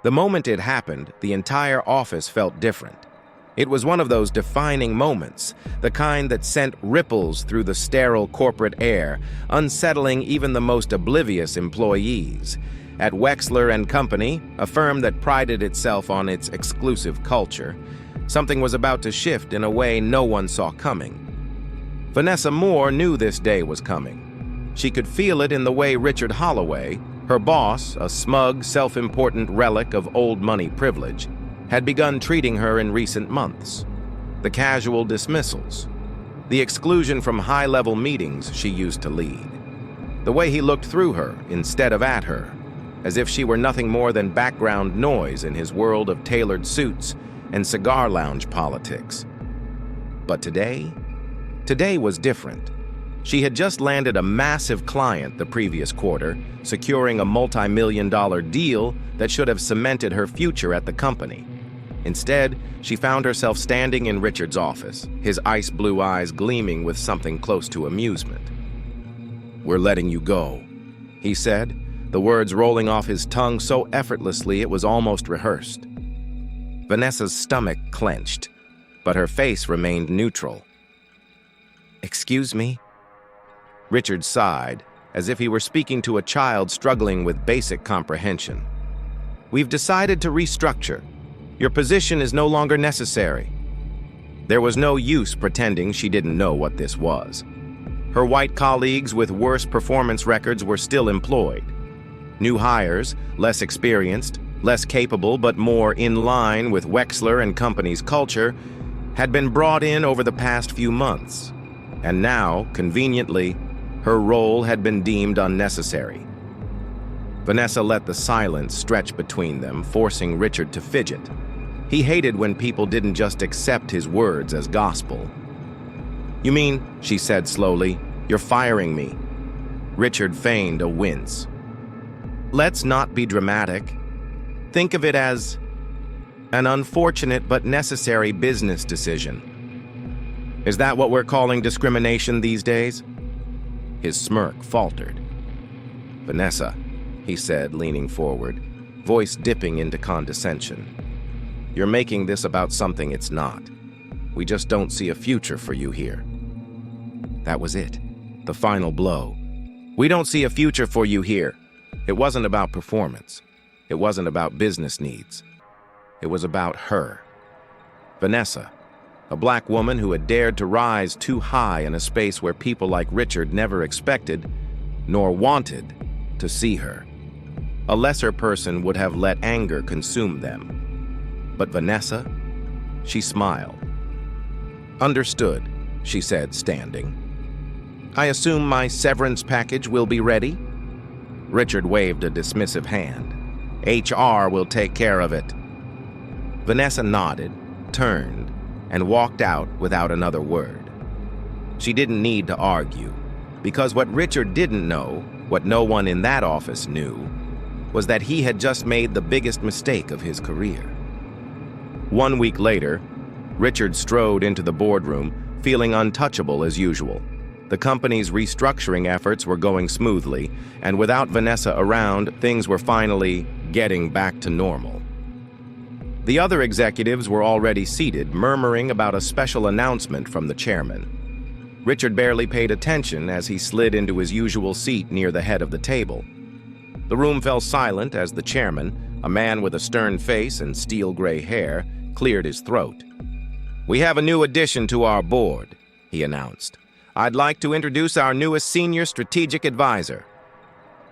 The moment it happened, the entire office felt different. It was one of those defining moments, the kind that sent ripples through the sterile corporate air, unsettling even the most oblivious employees. At Wexler & Company, a firm that prided itself on its exclusive culture, something was about to shift in a way no one saw coming. Vanessa Moore knew this day was coming. She could feel it in the way Richard Holloway, her boss, a smug, self-important relic of old money privilege, had begun treating her in recent months. The casual dismissals, the exclusion from high-level meetings she used to lead, the way he looked through her instead of at her, as if she were nothing more than background noise in his world of tailored suits and cigar lounge politics. But today was different. She had just landed a massive client the previous quarter, securing a multi-million-dollar deal that should have cemented her future at the company. Instead, she found herself standing in Richard's office, his ice blue eyes gleaming with something close to amusement. "We're letting you go," he said, the words rolling off his tongue so effortlessly it was almost rehearsed. Vanessa's stomach clenched, but her face remained neutral. "Excuse me?" Richard sighed, as if he were speaking to a child struggling with basic comprehension. "We've decided to restructure. Your position is no longer necessary." There was no use pretending she didn't know what this was. Her white colleagues with worse performance records were still employed. New hires, less experienced, less capable but more in line with Wexler & Company's culture, had been brought in over the past few months. And now, conveniently, her role had been deemed unnecessary. Vanessa let the silence stretch between them, forcing Richard to fidget. He hated when people didn't just accept his words as gospel. "You mean," she said slowly, "you're firing me?" Richard feigned a wince. "Let's not be dramatic. Think of it as an unfortunate but necessary business decision." "Is that what we're calling discrimination these days?" His smirk faltered. "Vanessa," he said, leaning forward, voice dipping into condescension, "you're making this about something it's not. We just don't see a future for you here." That was it, the final blow. "We don't see a future for you here." It wasn't about performance. It wasn't about business needs. It was about her. Vanessa, a black woman who had dared to rise too high in a space where people like Richard never expected, nor wanted, to see her. A lesser person would have let anger consume them. But Vanessa, she smiled. "Understood," she said, standing. "I assume my severance package will be ready?" Richard waved a dismissive hand. "HR will take care of it." Vanessa nodded, turned, and walked out without another word. She didn't need to argue, because what Richard didn't know, what no one in that office knew, was that he had just made the biggest mistake of his career. 1 week later, Richard strode into the boardroom, feeling untouchable as usual. The company's restructuring efforts were going smoothly, and without Vanessa around, things were finally getting back to normal. The other executives were already seated, murmuring about a special announcement from the chairman. Richard barely paid attention as he slid into his usual seat near the head of the table. The room fell silent as the chairman, a man with a stern face and steel-gray hair, cleared his throat. "We have a new addition to our board," he announced. "I'd like to introduce our newest senior strategic advisor."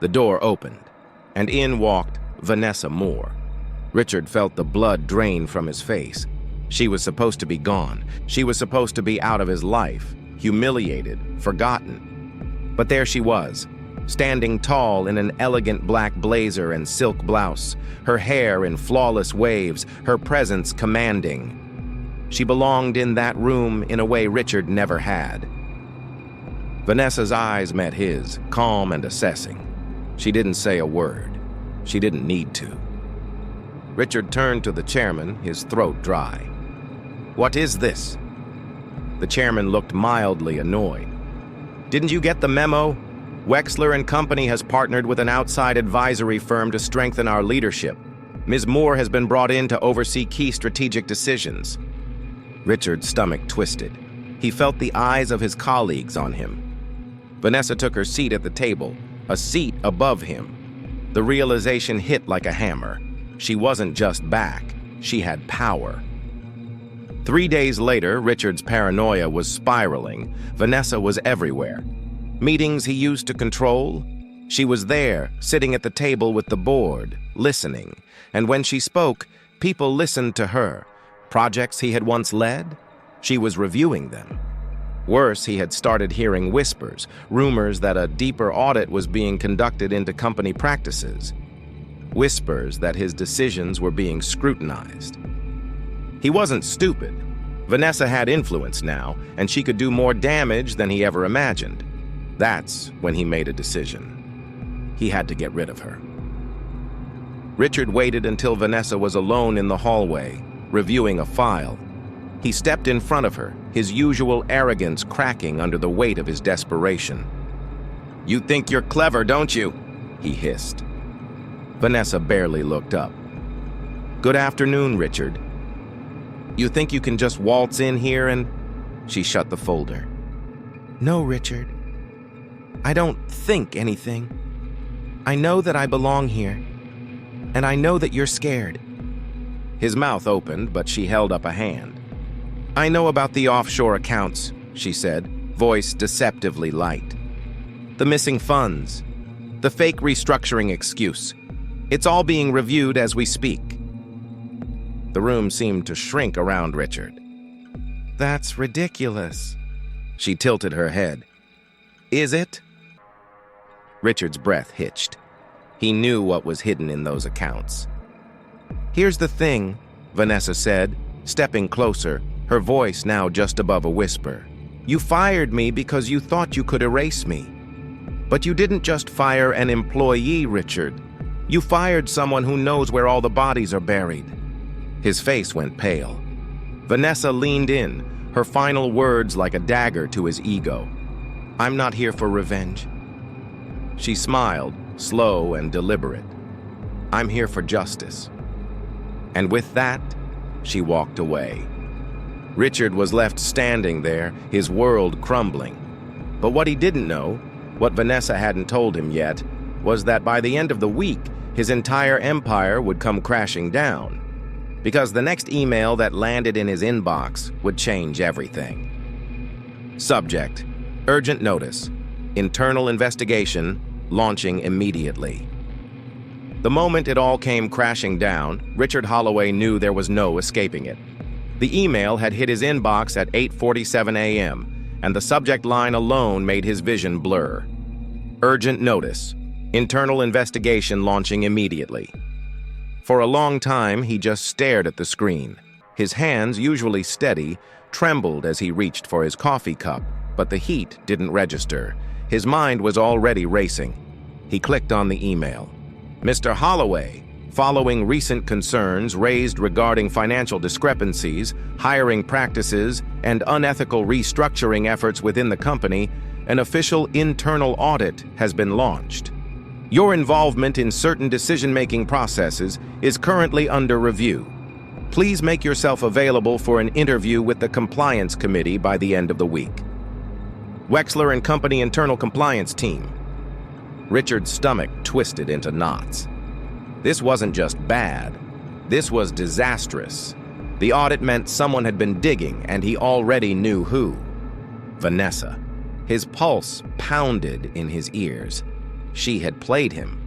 The door opened, and in walked Vanessa Moore. Richard felt the blood drain from his face. She was supposed to be gone. She was supposed to be out of his life, humiliated, forgotten. But there she was, standing tall in an elegant black blazer and silk blouse, her hair in flawless waves, her presence commanding. She belonged in that room in a way Richard never had. Vanessa's eyes met his, calm and assessing. She didn't say a word. She didn't need to. Richard turned to the chairman, his throat dry. "What is this?" The chairman looked mildly annoyed. "Didn't you get the memo? Wexler & Company has partnered with an outside advisory firm to strengthen our leadership. Ms. Moore has been brought in to oversee key strategic decisions. Richard's stomach twisted. He felt the eyes of his colleagues on him. Vanessa took her seat at the table, a seat above him. The realization hit like a hammer. She wasn't just back, she had power. 3 days later, Richard's paranoia was spiraling. Vanessa was everywhere. Meetings he used to control, she was there, sitting at the table with the board, listening. And when she spoke, people listened to her. Projects he had once led, she was reviewing them. Worse, he had started hearing whispers, rumors that a deeper audit was being conducted into company practices. Whispers that his decisions were being scrutinized. He wasn't stupid. Vanessa had influence now, and she could do more damage than he ever imagined. That's when he made a decision. He had to get rid of her. Richard waited until Vanessa was alone in the hallway, reviewing a file. He stepped in front of her, his usual arrogance cracking under the weight of his desperation. "You think you're clever, don't you?" he hissed. Vanessa barely looked up. "Good afternoon, Richard. You think you can just waltz in here and—" She shut the folder. "No, Richard. I don't think anything. I know that I belong here, and I know that you're scared." His mouth opened, but she held up a hand. "I know about the offshore accounts," she said, voice deceptively light. "The missing funds, the fake restructuring excuse. It's all being reviewed as we speak." The room seemed to shrink around Richard. "That's ridiculous." She tilted her head. "Is it?" Richard's breath hitched. He knew what was hidden in those accounts. "Here's the thing," Vanessa said, stepping closer, her voice now just above a whisper. "You fired me because you thought you could erase me. But you didn't just fire an employee, Richard. You fired someone who knows where all the bodies are buried." His face went pale. Vanessa leaned in, her final words like a dagger to his ego. "I'm not here for revenge." She smiled, slow and deliberate. "I'm here for justice." And with that, she walked away. Richard was left standing there, his world crumbling. But what he didn't know, what Vanessa hadn't told him yet, was that by the end of the week, his entire empire would come crashing down. Because the next email that landed in his inbox would change everything. Subject: urgent notice. Internal investigation launching immediately. The moment it all came crashing down, Richard Holloway knew there was no escaping it. The email had hit his inbox at 8:47 a.m., and the subject line alone made his vision blur. Urgent notice. Internal investigation launching immediately. For a long time, he just stared at the screen. His hands, usually steady, trembled as he reached for his coffee cup, but the heat didn't register. His mind was already racing. He clicked on the email. Mr. Holloway, following recent concerns raised regarding financial discrepancies, hiring practices, and unethical restructuring efforts within the company, an official internal audit has been launched. Your involvement in certain decision-making processes is currently under review. Please make yourself available for an interview with the Compliance Committee by the end of the week. Wexler and Company Internal Compliance Team. Richard's stomach twisted into knots. This wasn't just bad. This was disastrous. The audit meant someone had been digging, and he already knew who. Vanessa. His pulse pounded in his ears. She had played him.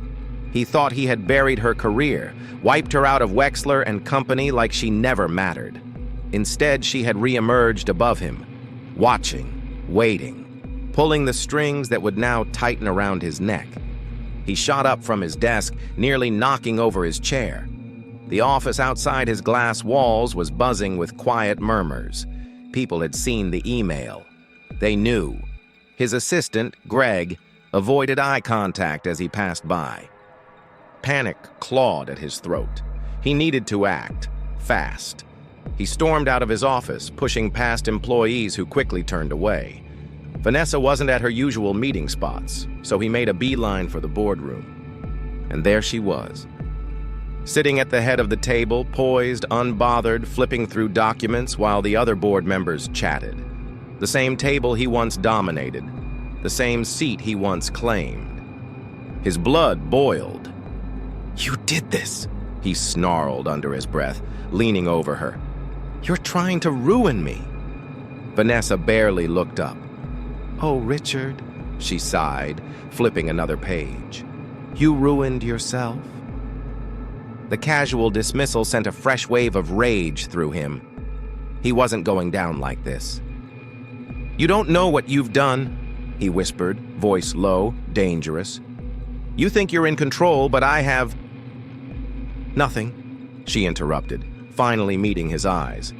He thought he had buried her career, wiped her out of Wexler and Company like she never mattered. Instead, she had re-emerged above him, watching, waiting, pulling the strings that would now tighten around his neck. He shot up from his desk, nearly knocking over his chair. The office outside his glass walls was buzzing with quiet murmurs. People had seen the email. They knew. His assistant, Greg, avoided eye contact as he passed by. Panic clawed at his throat. He needed to act, fast. He stormed out of his office, pushing past employees who quickly turned away. Vanessa wasn't at her usual meeting spots, so he made a beeline for the boardroom. And there she was. sitting at the head of the table, poised, unbothered, flipping through documents while the other board members chatted. The same table he once dominated, the same seat he once claimed. His blood boiled. "You did this," he snarled under his breath, leaning over her. "You're trying to ruin me." Vanessa barely looked up. "Oh, Richard," she sighed, flipping another page. "You ruined yourself?" The casual dismissal sent a fresh wave of rage through him. He wasn't going down like this. "You don't know what you've done," he whispered, voice low, dangerous. "You think you're in control, but I have—" "Nothing," she interrupted, finally meeting his eyes.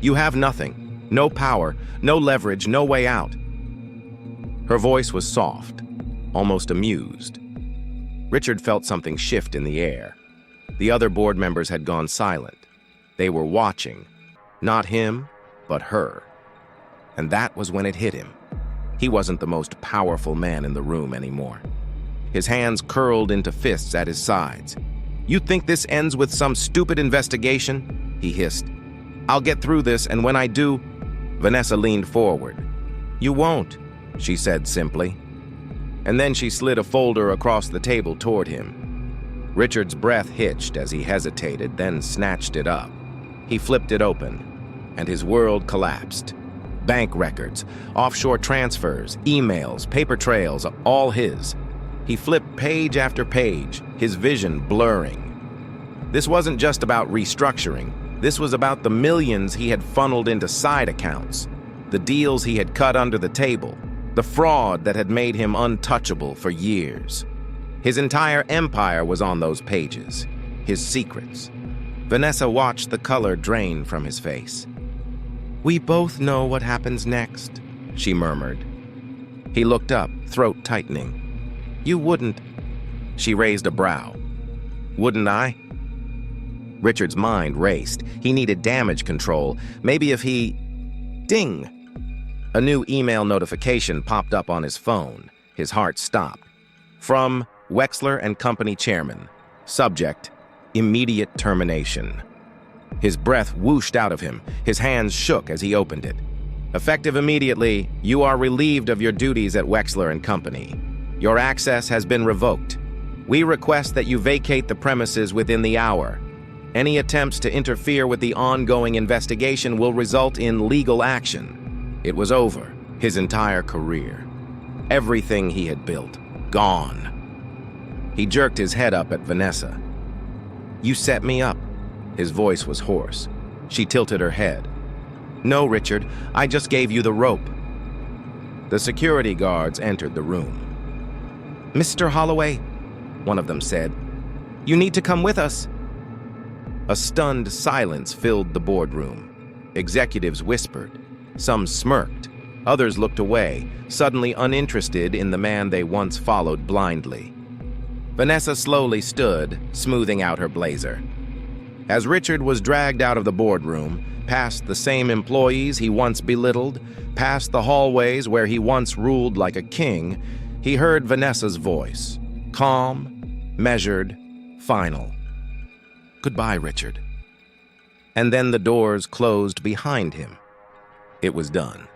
"You have nothing. No power, no leverage, no way out." Her voice was soft, almost amused. Richard felt something shift in the air. The other board members had gone silent. They were watching, not him, but her. And that was when it hit him. He wasn't the most powerful man in the room anymore. His hands curled into fists at his sides. "You think this ends with some stupid investigation?" he hissed. "I'll get through this, and when I do—" Vanessa leaned forward. "You won't," she said simply. And then she slid a folder across the table toward him. Richard's breath hitched as he hesitated, then snatched it up. He flipped it open, and his world collapsed. Bank records, offshore transfers, emails, paper trails, all his. He flipped page after page, his vision blurring. This wasn't just about restructuring. This was about the millions he had funneled into side accounts, the deals he had cut under the table, the fraud that had made him untouchable for years. His entire empire was on those pages, his secrets. Vanessa watched the color drain from his face. "We both know what happens next," she murmured. He looked up, throat tightening. "You wouldn't—" She raised a brow. "Wouldn't I?" Richard's mind raced. He needed damage control. Maybe if he— Ding! A new email notification popped up on his phone. His heart stopped. From Wexler and Company Chairman. Subject: immediate termination. His breath whooshed out of him. His hands shook as he opened it. Effective immediately, you are relieved of your duties at Wexler and Company. Your access has been revoked. We request that you vacate the premises within the hour. Any attempts to interfere with the ongoing investigation will result in legal action. It was over. His entire career. Everything he had built. Gone. He jerked his head up at Vanessa. "You set me up." His voice was hoarse. She tilted her head. "No, Richard, I just gave you the rope." The security guards entered the room. "Mr. Holloway," one of them said, "you need to come with us." A stunned silence filled the boardroom. Executives whispered. Some smirked. Others looked away, suddenly uninterested in the man they once followed blindly. Vanessa slowly stood, smoothing out her blazer. As Richard was dragged out of the boardroom, past the same employees he once belittled, past the hallways where he once ruled like a king, he heard Vanessa's voice. Calm, measured, final. "Goodbye, Richard." And then the doors closed behind him. It was done.